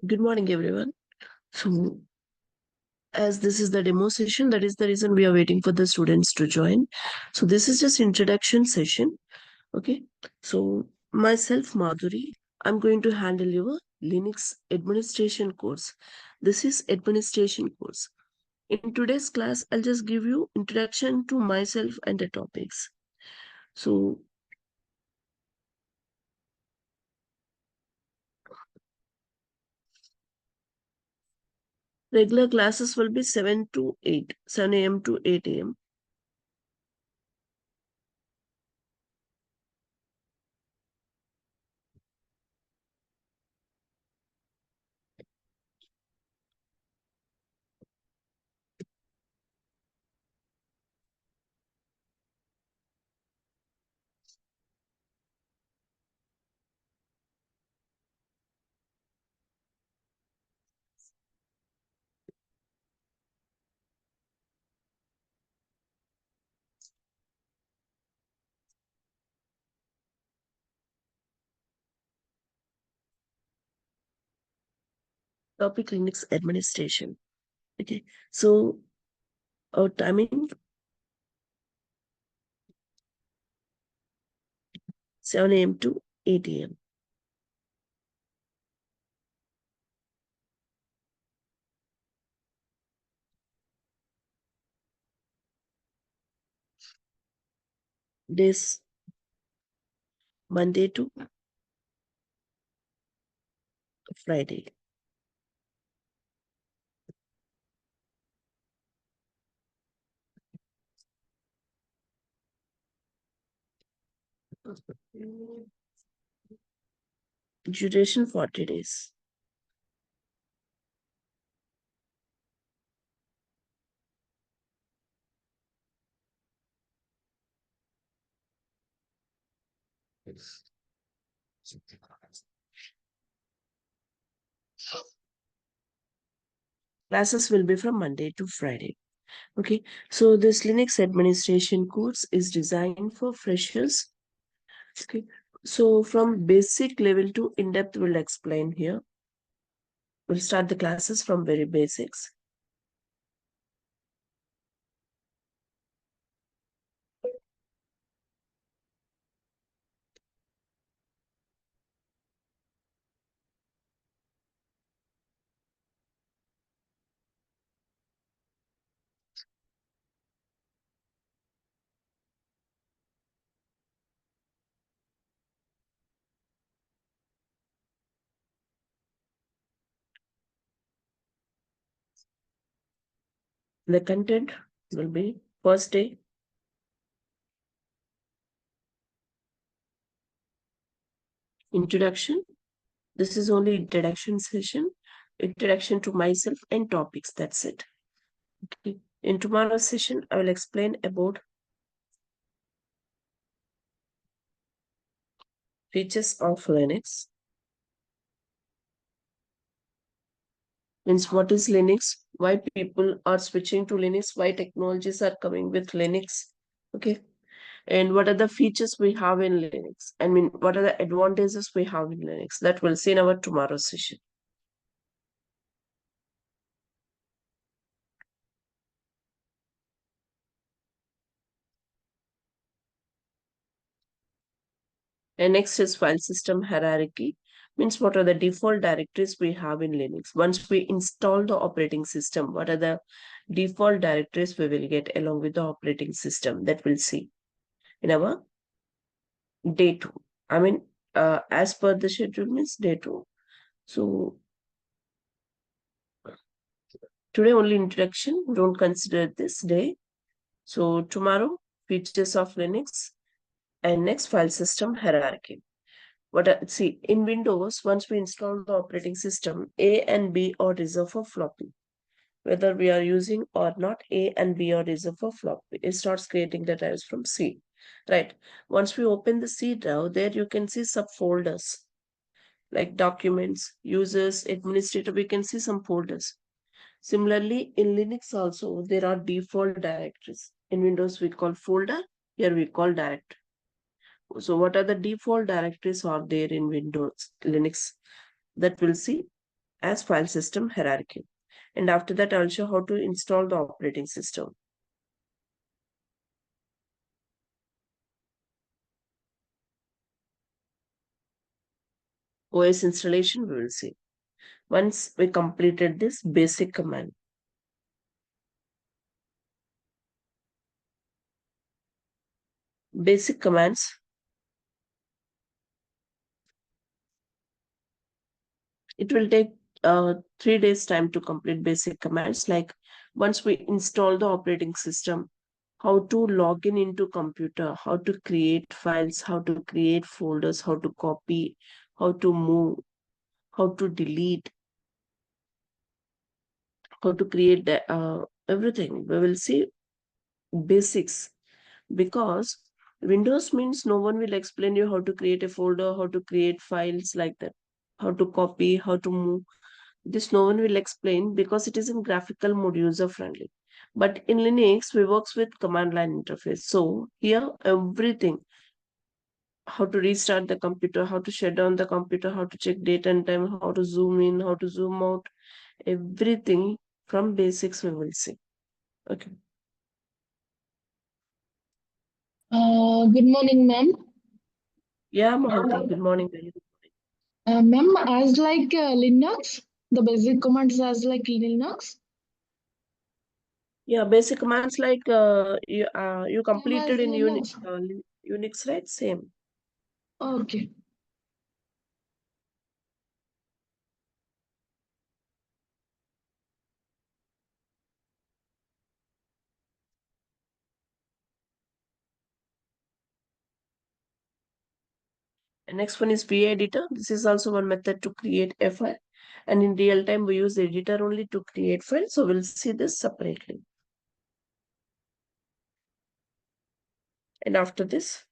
Good morning, everyone. So, as this is the demo session, that is the reason we are waiting for the students to join. So, this is just introduction session. Okay. So, myself, Madhuri, I'm going to handle your Linux administration course. This is administration course. In today's class, I'll just give you introduction to myself and the topics. So, regular classes will be 7 to 8, 7 a.m. to 8 a.m. Topic Linux administration. Okay. So, our timing 7 a.m. to 8 a.m. Days Monday to Friday. Duration 40 days. Classes will be from Monday to Friday. Okay, so this Linux administration course is designed for freshers. Okay, so from basic level to in-depth, we'll explain here. We'll start the classes from very basics. The content will be first day, introduction. This is only introduction session, introduction to myself and topics. That's it. Okay. In tomorrow's session, I will explain about features of Linux. Means what is Linux? Why people are switching to Linux? Why technologies are coming with Linux? Okay. And what are the features we have in Linux? I mean, what are the advantages we have in Linux? That we'll see in our tomorrow's session. And next is file system hierarchy. Means what are the default directories we have in Linux? Once we install the operating system, what are the default directories we will get along with the operating system? That we'll see in our day 2. I mean, as per the schedule means day 2. So today only introduction. Don't consider this day. So tomorrow, features of Linux and next file system hierarchy. See, in Windows, once we install the operating system, A and B are reserved for floppy. Whether we are using or not, A and B are reserved for floppy. It starts creating the drives from C. Right. Once we open the C drive, there you can see subfolders like documents, users, administrator. We can see some folders. Similarly, in Linux also, there are default directories. In Windows, we call folder. Here we call directory. So what are the default directories are there in Windows, Linux? That we'll see. as file system hierarchy. And after that, I'll show how to install the operating system. OS installation, we will see. Once we completed this basic command, basic commands, it will take 3 days time to complete basic commands. Like once we install the operating system, how to log in into computer, how to create files, how to create folders, how to copy, how to move, how to delete, how to create everything. We will see basics, because Windows means no one will explain you how to create a folder, how to create files like that, how to copy, how to move. This no one will explain because it is in graphical mode, user friendly. But in Linux, we works with command line interface. So here everything, how to restart the computer, how to shut down the computer, how to check date and time, how to zoom in, how to zoom out, everything from basics we will see. Okay. Good morning, ma'am. Yeah, Mohanty, good morning. Ma'am, as like Linux, the basic commands as like Linux. Yeah, basic commands like you Same as completed in Linux. Unix, right? Same. Okay. And next one is editor. This is also one method to create a file. And in real time, we use the editor only to create files. So we'll see this separately. And after this,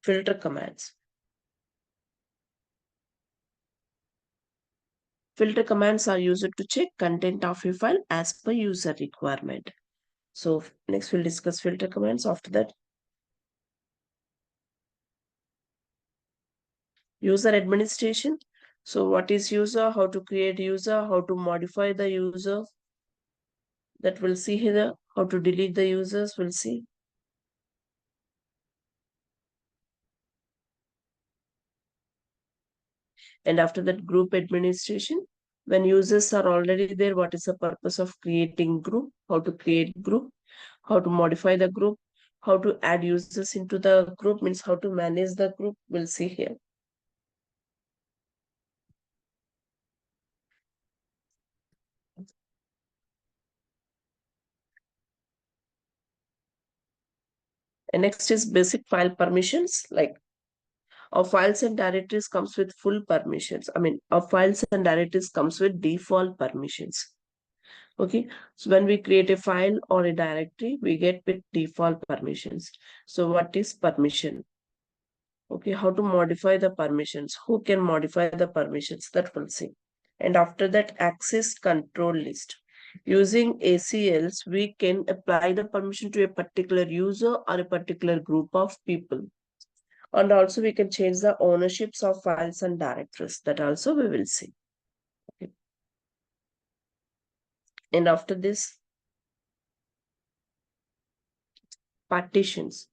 filter commands. Filter commands are used to check content of a file as per user requirement. So next we'll discuss filter commands. After that, user administration. So what is user, how to create user, how to modify the user, that we'll see here. How to delete the users, we'll see. And after that, group administration. When users are already there, what is the purpose of creating group, how to create group, how to modify the group, how to add users into the group, means how to manage the group, we'll see here. And next is basic file permissions. Like our files and directories comes with full permissions. I mean, our files and directories comes with default permissions. Okay, so when we create a file or a directory, we get with default permissions. So what is permission? Okay, how to modify the permissions? Who can modify the permissions? That we'll see. And after that, access control list. Using ACLs, we can apply the permission to a particular user or a particular group of people. And also we can change the ownerships of files and directories. That also we will see. Okay. And after this, partitions.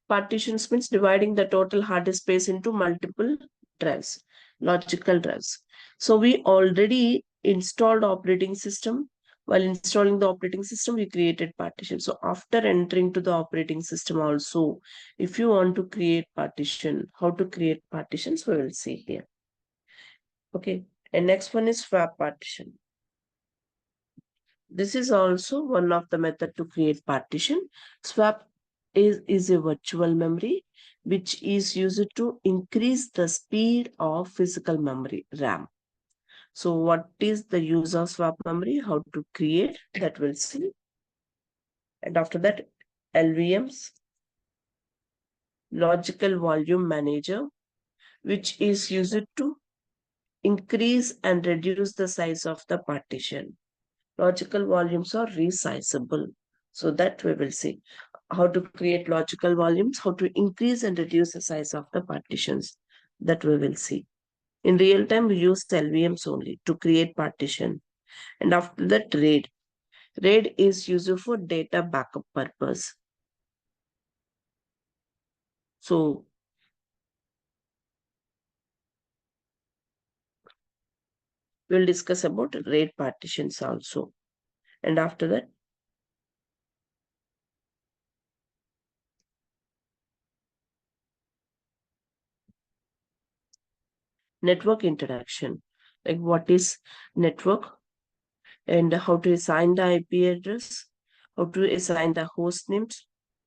Partitions means dividing the total hard disk space into multiple drives, logical drives. So we already installed operating system. While installing the operating system, we created partition. So after entering to the operating system also, if you want to create partition, how to create partitions, we will see here. Okay. And next one is swap partition. This is also one of the method to create partition. Swap is a virtual memory which is used to increase the speed of physical memory, RAM. So what is the use of swap memory? How to create, that we'll see. And after that, LVMs, logical volume manager, which is used to increase and reduce the size of the partition. Logical volumes are resizable. So that we will see. how to create logical volumes, how to increase and reduce the size of the partitions, that we will see. In real time, we use LVMs only to create partition. And after that, RAID. RAID is used for data backup purpose. So we'll discuss about RAID partitions also. And after that, network introduction. Like what is network and how to assign the IP address, how to assign the host names,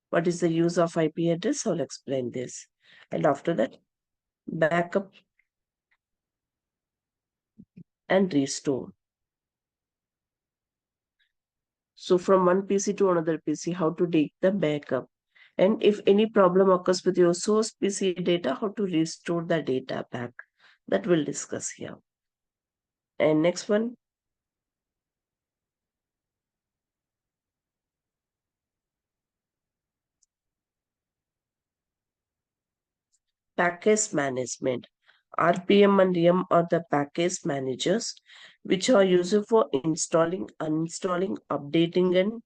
what is the use of IP address, I'll explain this. And after that, backup and restore. So from one PC to another PC, how to take the backup. And if any problem occurs with your source PC data, how to restore the data back. That we'll discuss here. And next one, package management. RPM and YM are the package managers, which are used for installing, uninstalling, updating, and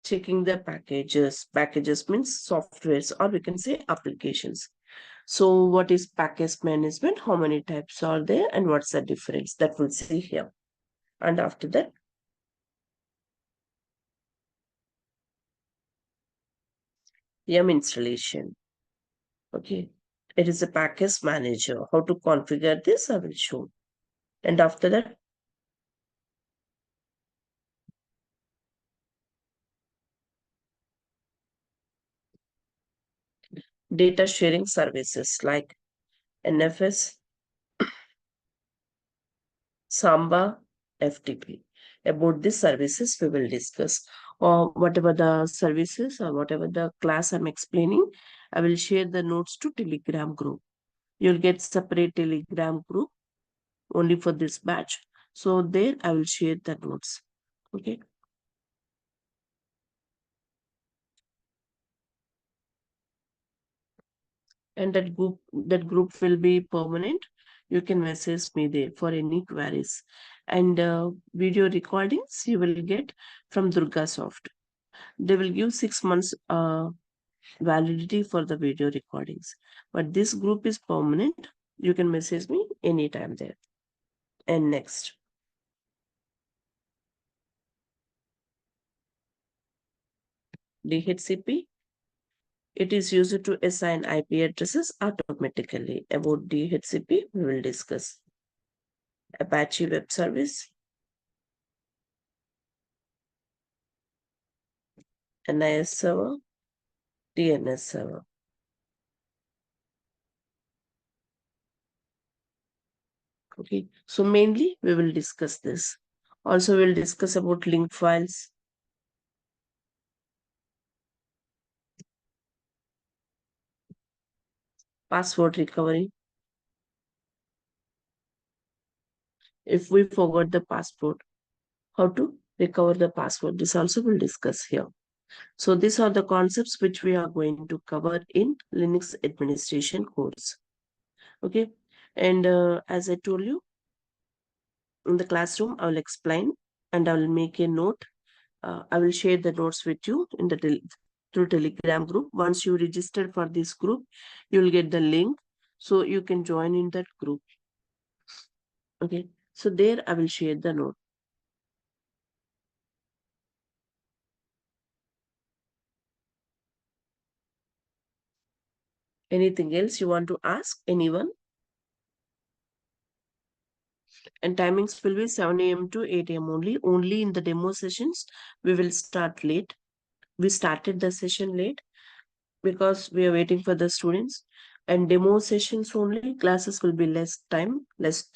checking the packages. Packages means softwares, or we can say applications. So what is package management? How many types are there and what's the difference? That we'll see here. And after that, YM installation. Okay. It is a package manager. How to configure this, I will show. And after that, data sharing services like NFS, Samba, FTP. About these services, we will discuss. Or whatever the services or whatever the class I'm explaining, I will share the notes to Telegram group. You'll get separate Telegram group only for this batch. So there I will share the notes. Okay. And that group will be permanent. You can message me there for any queries. And video recordings you will get from DurgaSoft. They will give 6 months validity for the video recordings. But this group is permanent. You can message me anytime there. And next, DHCP. It is used to assign IP addresses automatically. About DHCP, we will discuss. Apache Web Service, NIS server, DNS server. Okay, so mainly we will discuss this. Also, we'll discuss about link files, password recovery. If we forgot the password, how to recover the password. This also we'll discuss here. So these are the concepts which we are going to cover in Linux administration course. Okay, and as I told you, in the classroom, I will explain and I will make a note. I will share the notes with you in the through Telegram group. Once you register for this group, you will get the link, so you can join in that group. Okay, so there I will share the note. Anything else you want to ask anyone? And timings will be 7 a.m. to 8 a.m. only. Only in the demo sessions, we will start late. We started the session late because we are waiting for the students. And demo sessions only, classes will be less time, less.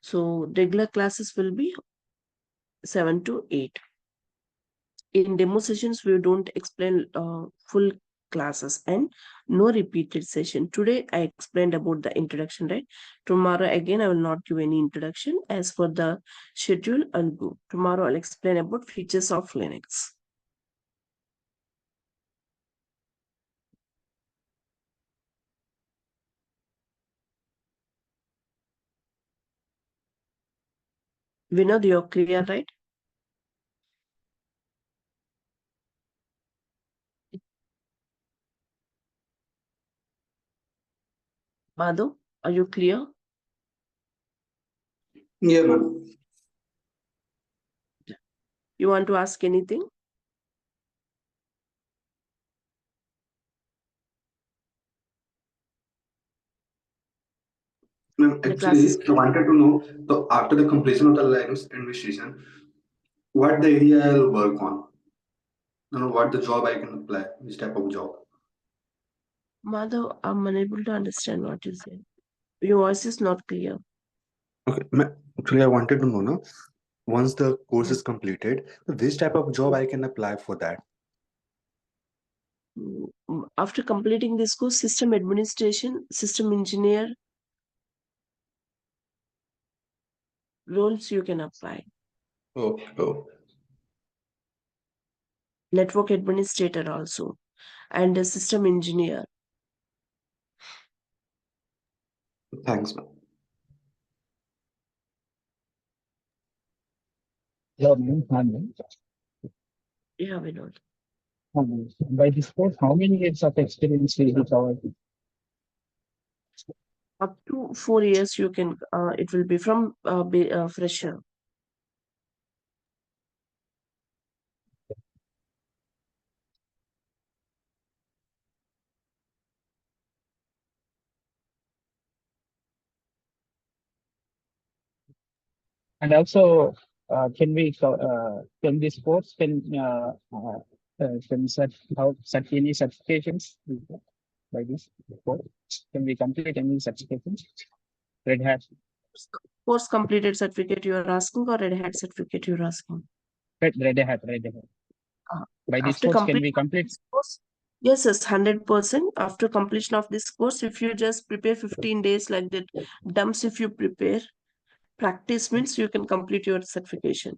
So regular classes will be 7 to 8. In demo sessions, we don't explain full classes and no repeated session. Today, I explained about the introduction, right? Tomorrow, again, I will not give any introduction. As for the schedule, I'll go. Tomorrow, I'll explain about features of Linux. Vinod, you're clear, right? Madhu, are you clear? Yeah, ma'am. You want to ask anything? Ma'am, The class actually, is I wanted to know, so after the completion of the Linux administration, what the area I'll work on? What the job I can apply, which type of job? Madhu, I'm unable to understand what you said. Your voice is not clear. Okay, actually, I wanted to know, no, once the course is completed, which type of job I can apply for that? After completing this course, system administration, system engineer roles you can apply. Oh, Network administrator also, and a system engineer. thanks, ma'am. Hello, ma'am. Yeah, Vinod. By this course, how many years of experience will be covered? Up to 4 years you can, it will be from fresher. And also, can this course set any certifications by this course? Can we complete any certifications? Red Hat. Course completed certificate you are asking, or Red Hat certificate you are asking? Red Hat. By this After course, can we completion of complete? this course, yes, 100%. After completion of this course, if you just prepare 15 days like that, dumps if you prepare, practice means you can complete your certification.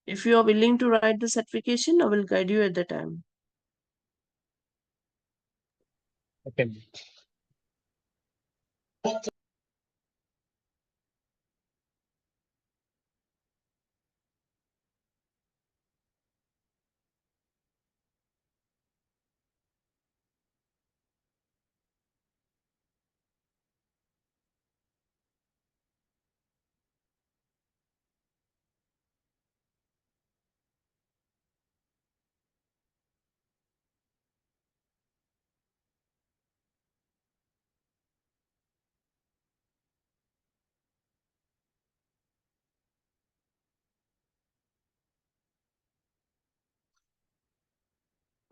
If you are willing to write the certification, I will guide you at the time. Okay.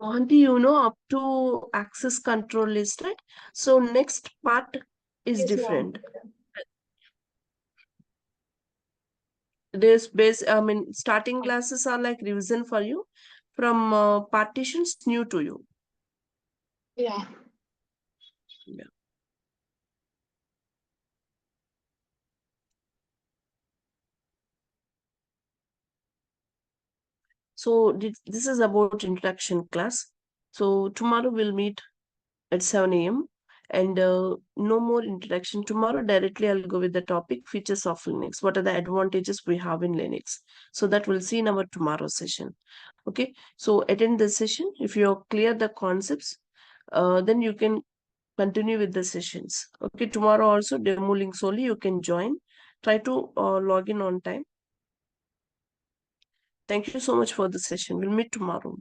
Mohanty, you know, up to access control list, right? So next part is different. There's starting classes are like revision for you from partitions new to you. Yeah. Yeah. So this is about introduction class. So tomorrow we'll meet at 7 a.m. and no more introduction. Tomorrow directly I'll go with the topic features of Linux. What are the advantages we have in Linux? So that we'll see in our tomorrow session. Okay. So attend the session. If you're clear the concepts, then you can continue with the sessions. Okay. Tomorrow also demo links only you can join. Try to log in on time. Thank you so much for the session. We'll meet tomorrow.